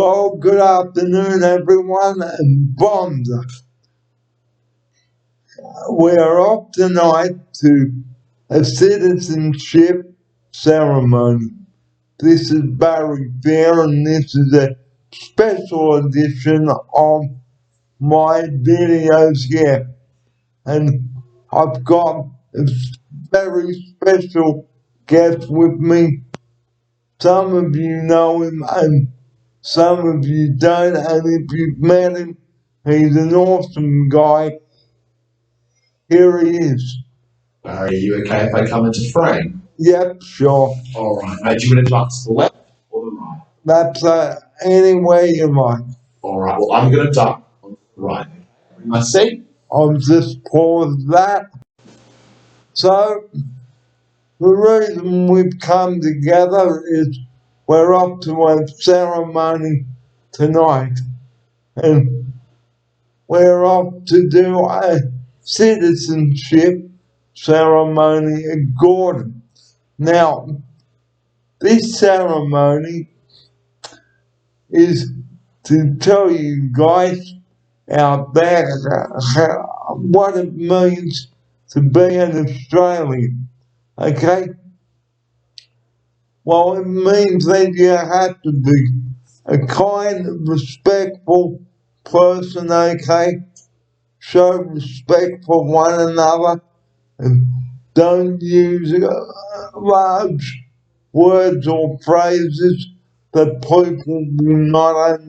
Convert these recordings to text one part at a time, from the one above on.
Well, good afternoon, everyone, and bombs. We're off tonight to a citizenship ceremony. This is Barry Fair, and this is a special edition of my videos here. And I've got a very special guest with me. Some of you know him, and some of you don't, and if you've met him, he's an awesome guy. Here he is. Barry, are you okay if I come into frame? Yep, sure. Alright, mate, do you want to duck to the left or the right? That's any way you like. Alright, well, I'm going to duck on the right. Bring my seat. I'll just pause that. So, the reason we've come together is we're up to a ceremony tonight. And we're off to do a citizenship ceremony in Gordon. Now, this ceremony is to tell you guys out there what it means to be an Australian, okay? Well, it means that you have to be a kind, respectful person, okay? Show respect for one another and don't use large words or phrases that people will not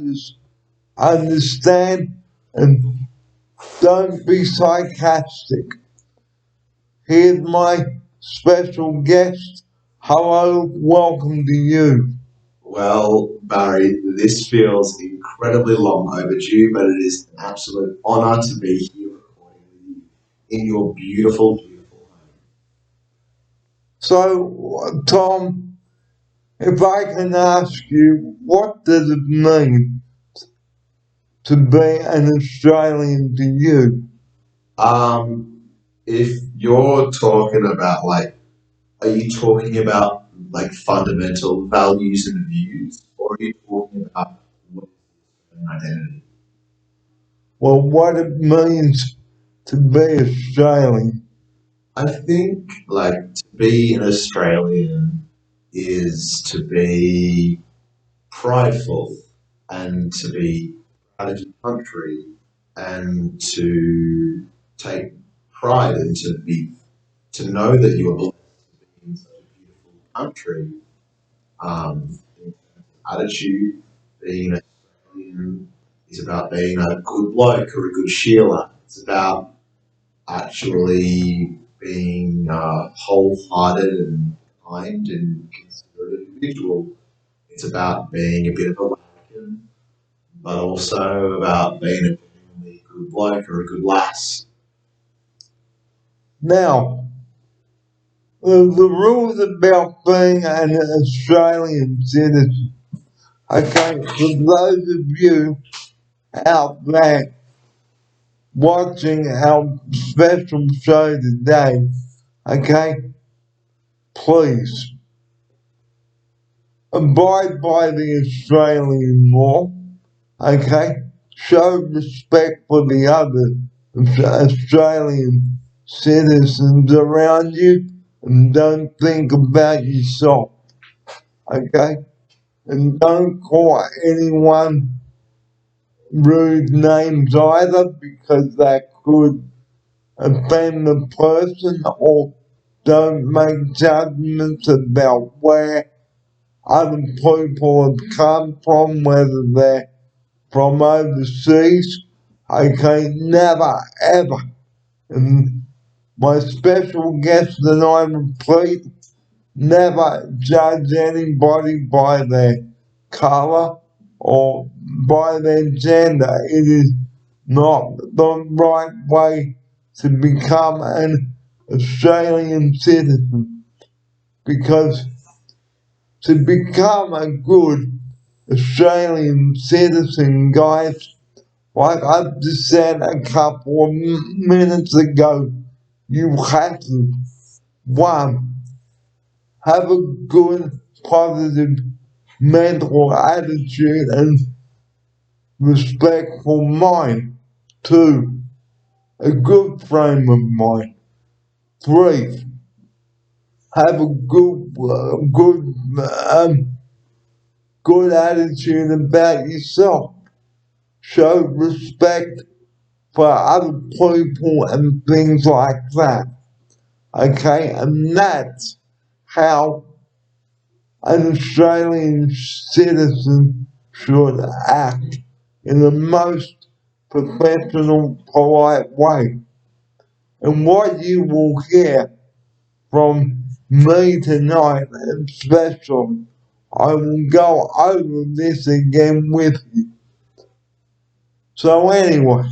understand, and don't be sarcastic. Here's my special guest. Hello, welcome to you. Well, Barry, this feels incredibly long overdue, but it is an absolute honour to be here recording with you in your beautiful, beautiful home. So, Tom, if I can ask you, what does it mean to be an Australian to you? If you're talking about, like, are you talking about, like, fundamental values and views, or are you talking about what is an identity? Well, what it means to be Australian. I think, like, to be an Australian is to be prideful and to be proud of your country and to take pride and to know that you are blessed to be in such a beautiful country. In terms of attitude, being an Australian is about being a good bloke or a good Sheila. It's about actually being wholehearted and kind and considerate individual. It's about being a bit of a whacken, but also about being a genuinely good bloke or a good lass. Now, the rules about being an Australian citizen. Okay, for those of you out there watching our special show today, okay, please abide by the Australian law, okay? Show respect for the other Australian citizens around you and don't think about yourself, okay? And don't call anyone rude names either, because that could offend the person, or don't make judgments about where other people have come from, whether they're from overseas. Okay, never ever. And my special guest and I repeat, never judge anybody by their colour or by their gender. It is not the right way to become an Australian citizen, because to become a good Australian citizen, guys, like I've just said a couple of minutes ago, you have to, one, have a good, positive mental attitude and respectful mind. 2, a good frame of mind. 3, have a good attitude about yourself. Show respect for other people and things like that. Okay, and that's how an Australian citizen should act in the most professional, polite way. And what you will hear from me tonight, especially, I will go over this again with you. So anyway,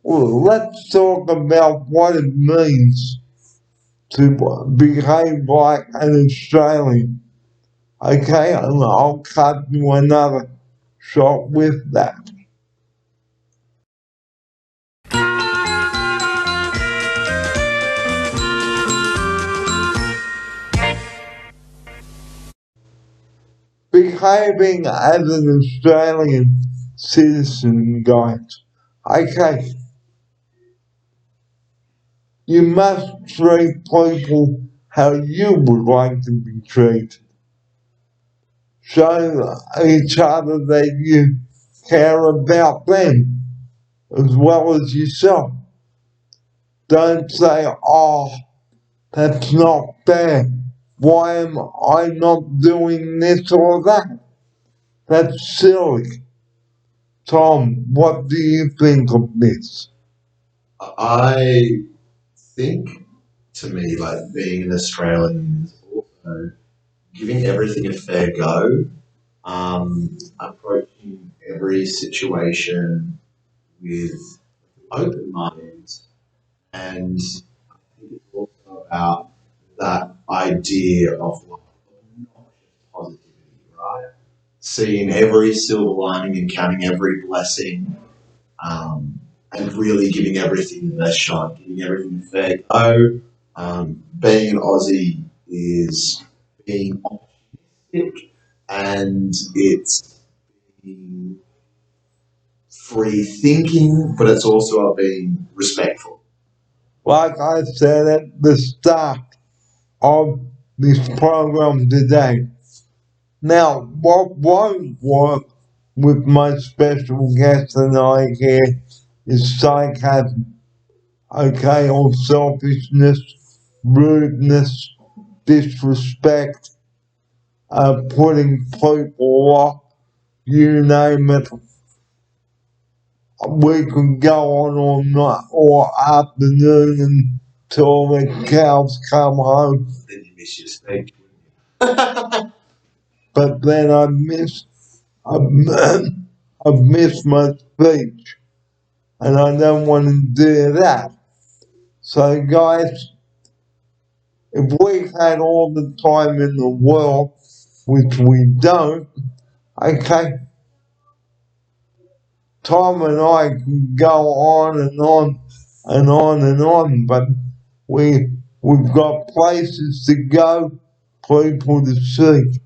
well, let's talk about what it means to behave like an Australian. Okay, and I'll cut to another shot with that. Behaving as an Australian citizen, guys. Okay, you must treat people how you would like to be treated. Show each other that you care about them as well as yourself. Don't say, oh, that's not fair. Why am I not doing this or that? That's silly. Tom, what do you think of this? I think, to me, like being an Australian is also giving everything a fair go, approaching every situation with open mind, and I think it's also about that idea of like positivity, right? Seeing every silver lining and counting every blessing, and really giving everything the best shot, giving everything a fair go. Being an Aussie is being optimistic, and it's being free thinking, but it's also about being respectful. Like I said at the start of this program today, now what won't work with my special guest tonight here is sarcasm, okay, or selfishness, rudeness, disrespect, putting people off, you name it. We could go on all night or afternoon until the cows come home. Then you miss your steak. But then I've, I've missed my speech, and I don't want to do that. So, guys, if we had all the time in the world, which we don't, okay, Tom and I could go on and on and on and on, but we've got places to go, people to see,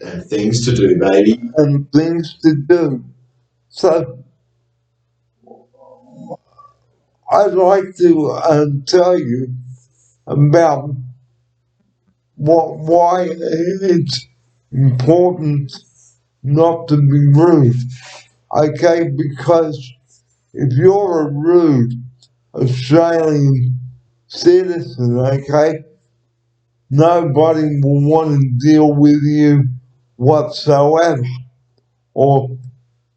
And things to do, baby. and things to do. So I'd like to tell you about why it's important not to be rude. Okay, because if you're a rude Australian citizen, okay, nobody will want to deal with you whatsoever or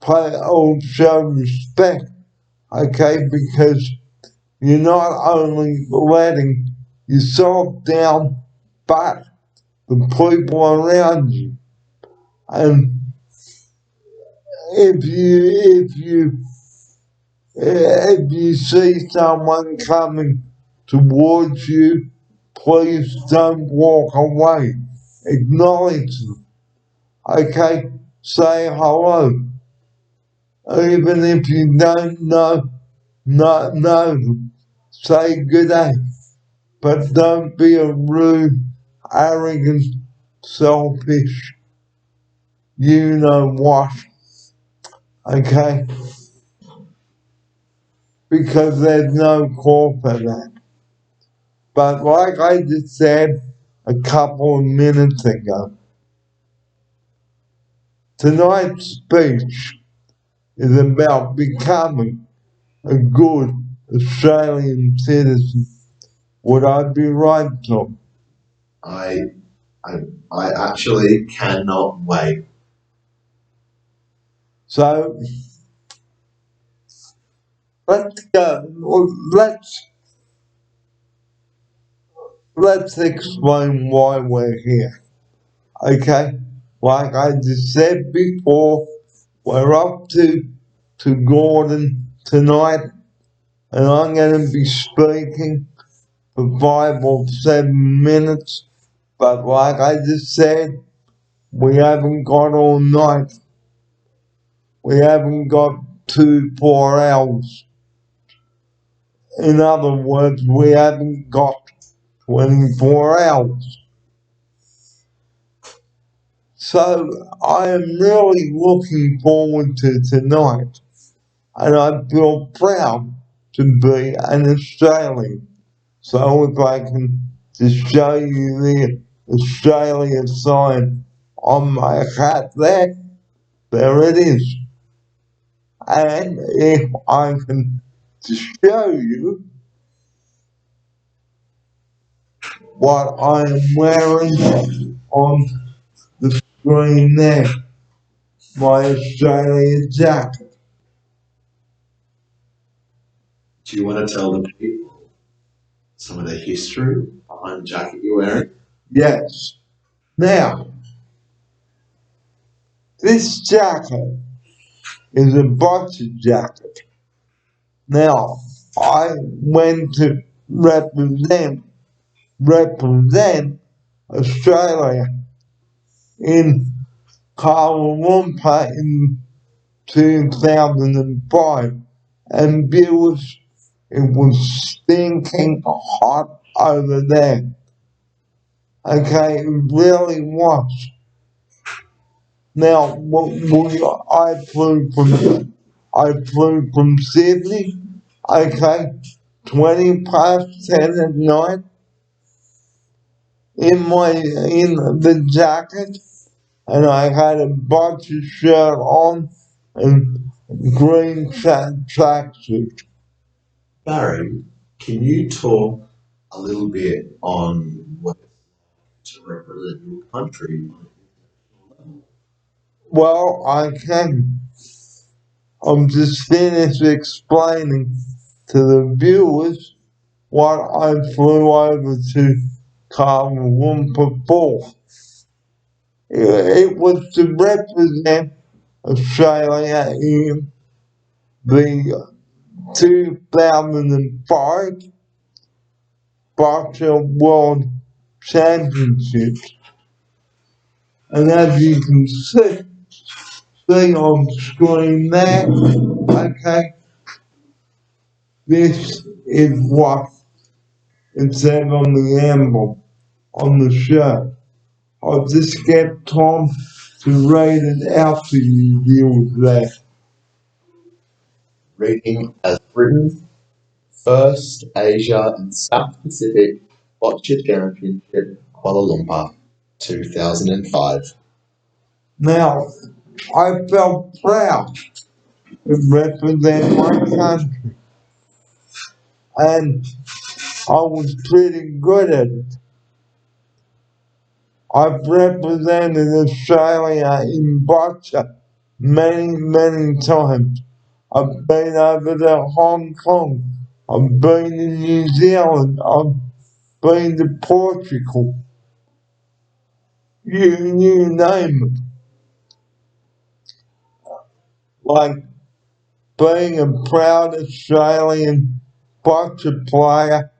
pay or show respect, okay, because you're not only letting yourself down, but the people around you. And if you see someone coming towards you, please don't walk away. Acknowledge them. Okay? Say hello. Even if you don't know them. Say good day. But don't be a rude, arrogant, selfish you know what, okay? Because there's no call for that. But like I just said a couple of minutes ago, tonight's speech is about becoming a good Australian citizen. Would I be right, Tom? I, I, I actually cannot wait. So let's go. Let's explain why we're here. Okay? Like I just said before, we're up to Gordon tonight, and I'm going to be speaking for 5 or 7 minutes. But like I just said, we haven't got all night. We haven't got 4 hours. In other words, we haven't got 24 hours. So I am really looking forward to tonight, and I feel proud to be an Australian. So if I can just show you the Australia sign on my hat there it is. And if I can just show you what I am wearing on the screen there, my Australia jacket. Do you want to tell the people some of the history behind the jacket you're wearing? Yes. Now, this jacket is a boxer jacket. Now, I went to represent Australia in Kuala Lumpur in 2005, and viewers, it was stinking hot over there. Okay, it really was. Now, I flew from Sydney, okay, 20 past 10 at night, in the jacket, and I had a boxer shirt on and green tracksuit. Barry, can you talk a little bit on what it's to represent your country? Well, I can. I'm just finished explaining to the viewers what I flew over to Kuala Lumpur for. It was to represent Australia in the 2005 Boxer World Championships. And as you can see on screen there, okay, this is what it said on the emblem on the shirt. I'll just get Tom to read it out to you viewers there. Reading as written, First Asia and South Pacific Bocce Championship, Kuala Lumpur, 2005. Now, I felt proud to represent my country, and I was pretty good at it. I've represented Australia in bocce many times. I've been over to Hong Kong. I've been to New Zealand. I've been to Portugal. You name it. Like being a proud Australian bocce player,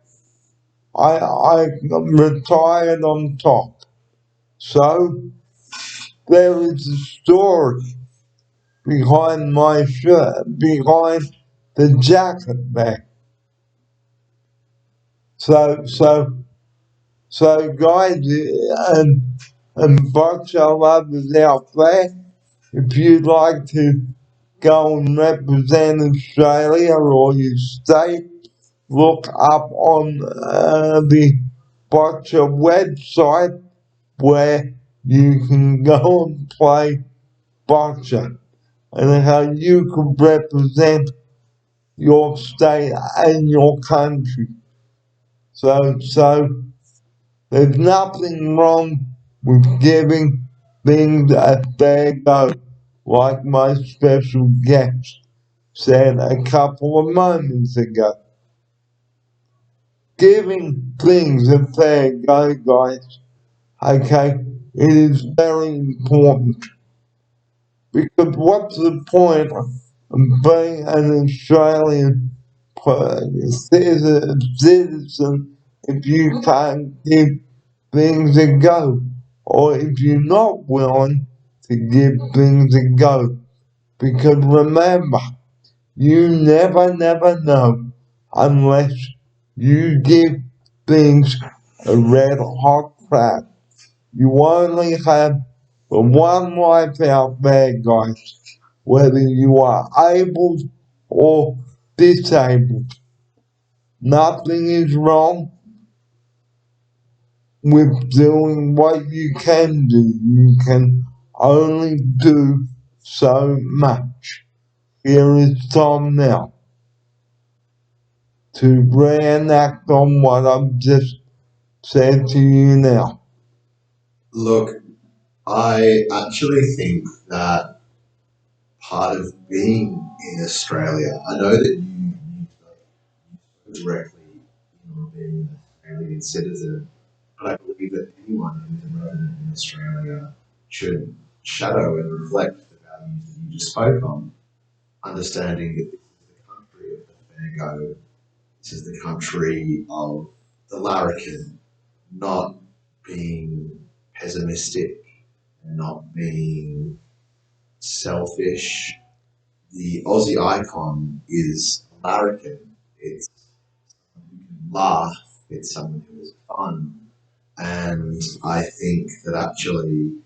I retired on top. So there is a story behind my shirt, behind the jacket there. So guys and boxer lovers out there, if you'd like to go and represent Australia or your state, look up on the Boccia website where you can go and play bocce and how you can represent your state and your country. So there's nothing wrong with giving things a fair go, like my special guest said a couple of moments ago. Giving things a fair go, guys, okay, it is very important. Because what's the point of being an Australian citizen if you can't give things a go? Or if you're not willing to give things a go? Because remember, you never know unless you give things a red hot crack. You only have the one life out there, guys, whether you are able or disabled. Nothing is wrong with doing what you can do. You can only do so much. Here is Tom now to reenact on what I've just said to you now. Look, I actually think that part of being in Australia, I know that you directly, being an Australian citizen, but I believe that anyone who's a resident in Australia should shadow and reflect the values that you just spoke on, understanding that this is the country of the fair go, this is the country of the larrikin, not being pessimistic, not being selfish. The Aussie icon is a larrikin. It's someone who can laugh, it's someone who is fun. And I think that actually,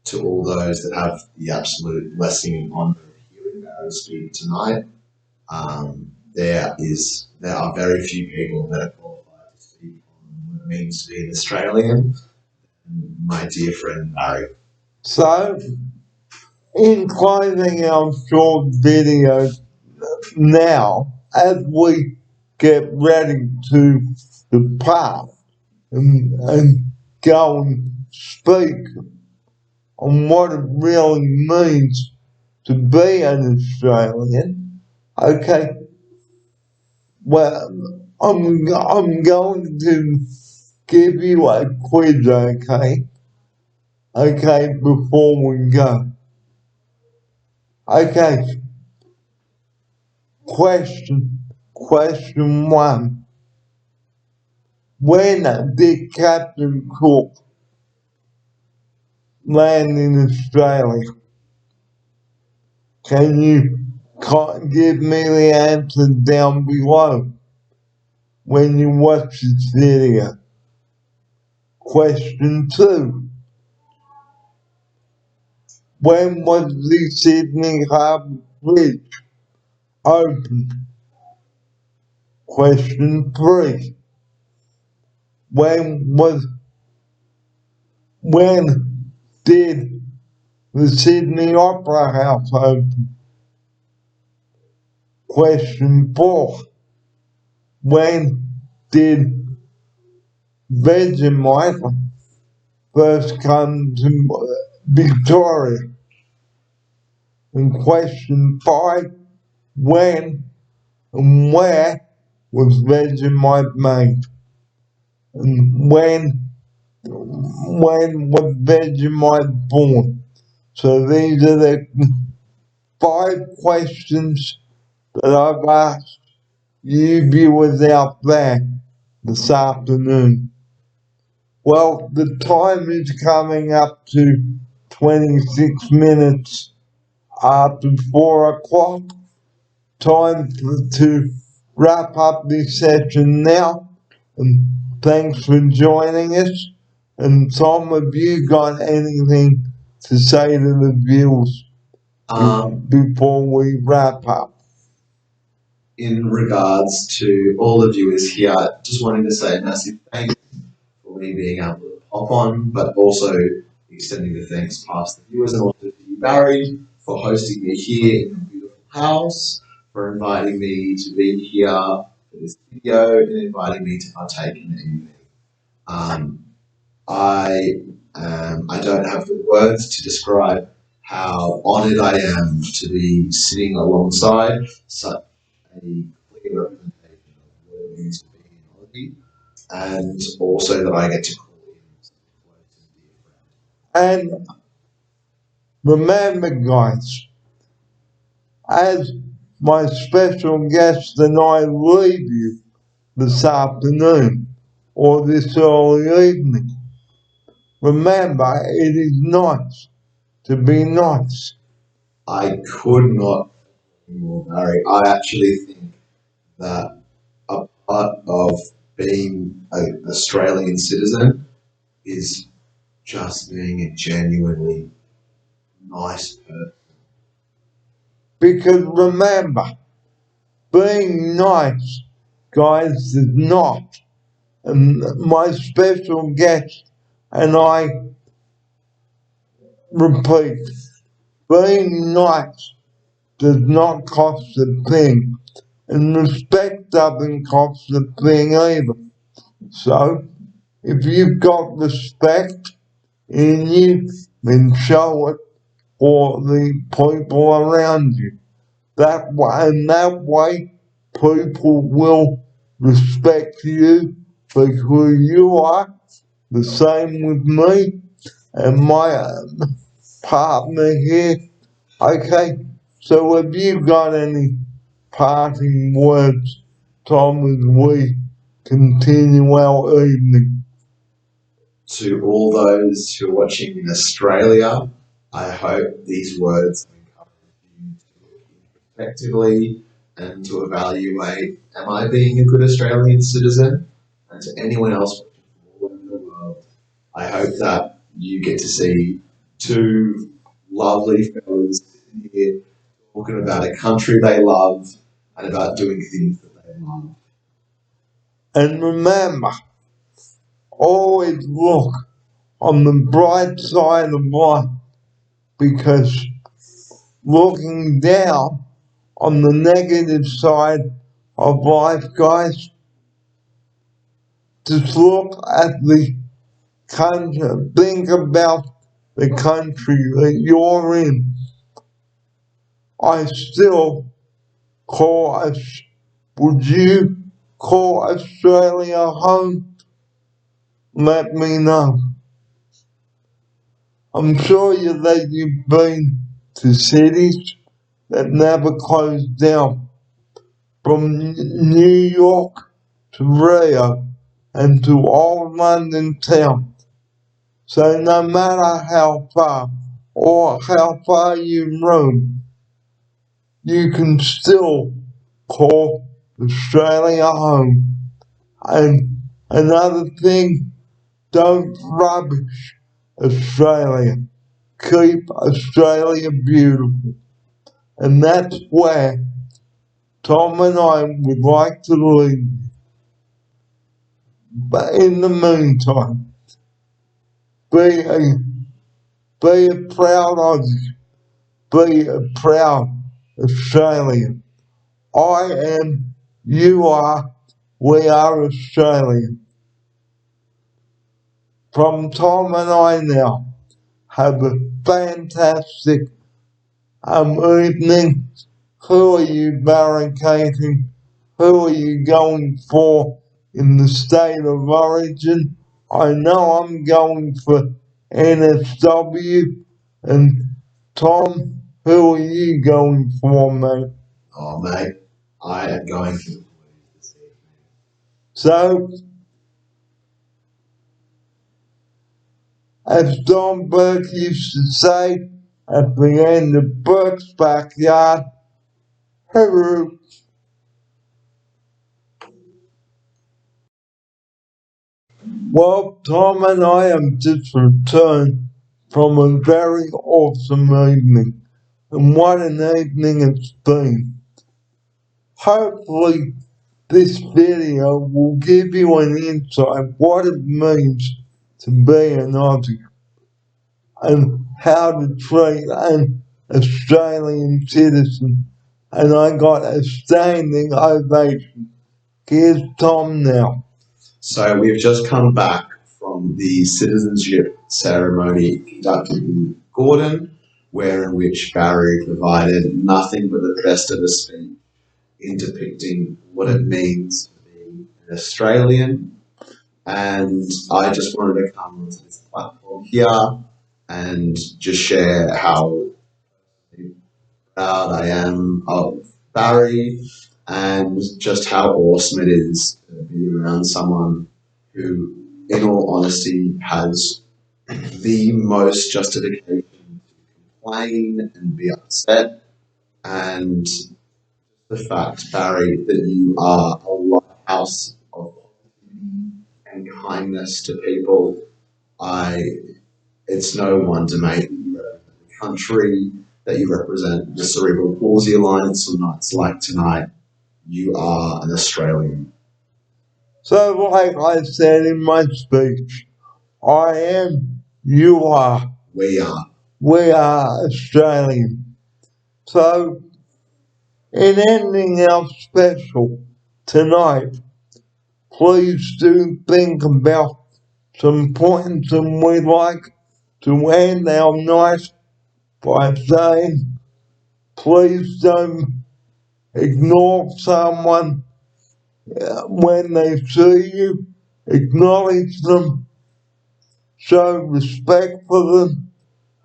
to all those that have the absolute blessing and honour of hearing Barry speak tonight, there are very few people that are qualified to speak on what it means to be an Australian. My dear friend Barry. So, in closing our short video now, as we get ready to depart and go and speak on what it really means to be an Australian, okay, well, I'm going to give you a quiz, okay, before we go. Okay, question one. When did Captain Cook land in Australia? Can you give me the answer down below when you watch this video? Question two. When was the Sydney Harbour Bridge opened? Question three. When did the Sydney Opera House open? Question four. When did Vegemite first come to Victoria? And question five. When and where was Vegemite made? And when was Vegemite born? So these are the 5 questions that I've asked you viewers out there this afternoon. Well, the time is coming up to 26 minutes after 4 o'clock. Time to wrap up this session now. And thanks for joining us. And Tom, have you got anything to say to the viewers Um, before we wrap up? in regards to all the viewers here, just wanting to say a massive thank you for me being able to hop on, but also extending the thanks past the viewers and also to you, Barry, for hosting me here in your beautiful house, for inviting me to be here for this video and inviting me to partake in the evening. Um, I don't have the words to describe how honoured I am to be sitting alongside such a clear representation of what it means to be an Aussie, and also that I get to call him such a close and dear friend. And remember, guys, as my special guest and I leave you this afternoon or this early evening, remember it is nice to be nice. I could not agree more, Barry. I actually think that a part of being an Australian citizen is just being a genuinely nice person. Because remember, being nice, guys, is not. And my special guest and I repeat, being nice does not cost a thing. And respect doesn't cost a thing either. So, if you've got respect in you, then show it for the people around you. That way, people will respect you for who you are. The same with me and my partner here. Okay, so have you got any parting words, Tom, as we continue our evening? To all those who are watching in Australia, I hope these words encourage you to look introspectively and to evaluate, am I being a good Australian citizen? And to anyone else watching from all over the world, I hope that you get to see two lovely fellas sitting here talking about a country they love and about doing things that they love. And remember, always look on the bright side of life, because looking down on the negative side of life, guys, just look at the country, think about the country that you're in. I still call us, would you call Australia home? Let me know. I'm sure that you've been to cities that never closed down, from New York to Rio and to old London town. So no matter how far or how far you roam, you can still call Australia home. And another thing, don't rubbish Australia. Keep Australia beautiful. And that's where Tom and I would like to leave you. But in the meantime, be a, be a proud Aussie. Be a proud Australian. I am, you are, we are Australian. From Tom and I now, have a fantastic evening. Who are you barricading? Who are you going for in the state of origin? I know I'm going for NSW. And Tom, who are you going for, mate? Oh, mate, I am going to the police this evening. So, as Don Burke used to say at the end of Burke's Backyard, hello. Well, Tom and I have just returned from a very awesome evening. And what an evening it's been. Hopefully, this video will give you an insight what it means to be an Aussie and how to treat an Australian citizen. And I got a standing ovation. Here's Tom now. So we've just come back from the citizenship ceremony conducted in Gordon, where in which Barry provided nothing but the best of a speech in depicting what it means to be an Australian. And I just wanted to come onto this platform here and just share how proud I am of Barry and just how awesome it is to be around someone who, in all honesty, has the most justification to complain and be upset. And the fact, Barry, that you are a lighthouse of positivity and kindness to people, it's no wonder, mate, that you represent the country, that you represent the Cerebral Palsy Alliance on nights like tonight. You are an Australian. So, like I said in my speech, I am, you are, we are Australian. So, in ending our special tonight, please do think about some points and we'd like to end our night by saying, please don't ignore someone when they see you, acknowledge them, show respect for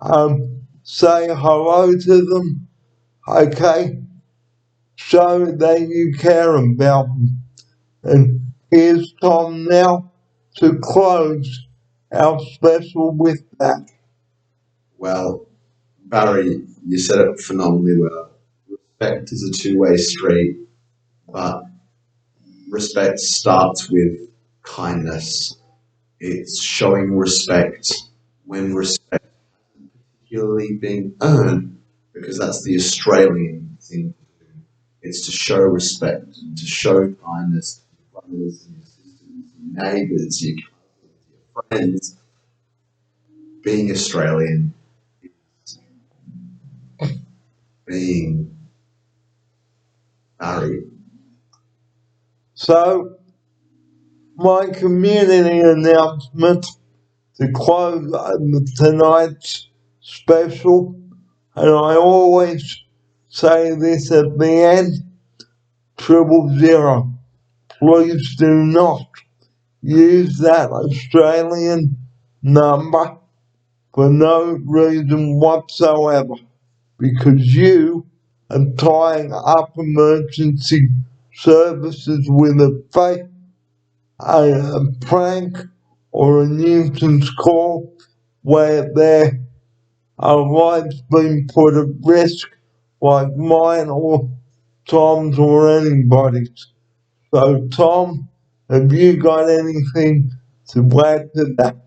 them, say hello to them, okay? Show that you care about them. And here's Tom now to close our special with that. Well, Barry, you said it phenomenally well. Respect is a two-way street, but respect starts with kindness. It's showing respect when respect is particularly being earned, because that's the Australian thing to do. It's to show respect, to show kindness to your brothers and your sisters, your neighbours, your cousins, your friends. Being Australian is being married. So, my community announcement to close tonight's special, and I always say this at the end, 000. Please do not use that Australian number for no reason whatsoever, because you are tying up emergency services with a prank or a nuisance call where their lives being put at risk, like mine or Tom's or anybody's. So, Tom, have you got anything to add to that?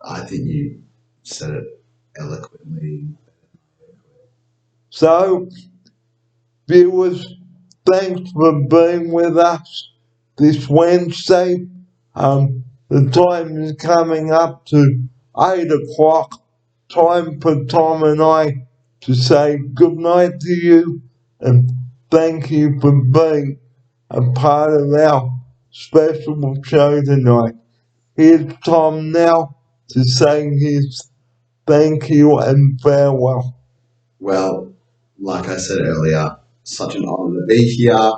I think you said it eloquently. So, viewers, thanks for being with us this Wednesday. The time is coming up to 8 o'clock. Time for Tom and I to say good night to you and thank you for being a part of our special show tonight. Here's Tom now to say his thank you and farewell. Well, like I said earlier, such an honour to be here.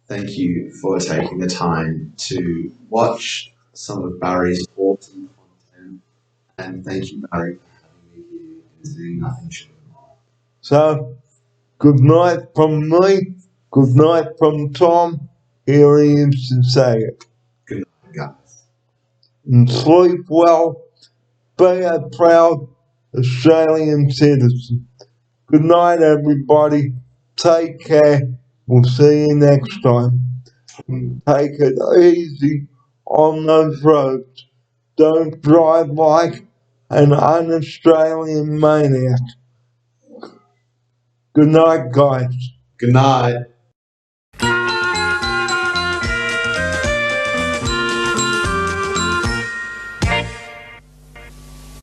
Thank you for taking the time to watch some of Barry's awesome content. And thank you, Barry, for having me here and doing nothing short of mine. So, good night from me, good night from Tom. Here he is to say it. Good night, guys. And sleep well. Be a proud Australian citizen. Good night, everybody. Take care. We'll see you next time. Take it easy on those roads. Don't drive like an un-Australian maniac. Good night, guys. Good night.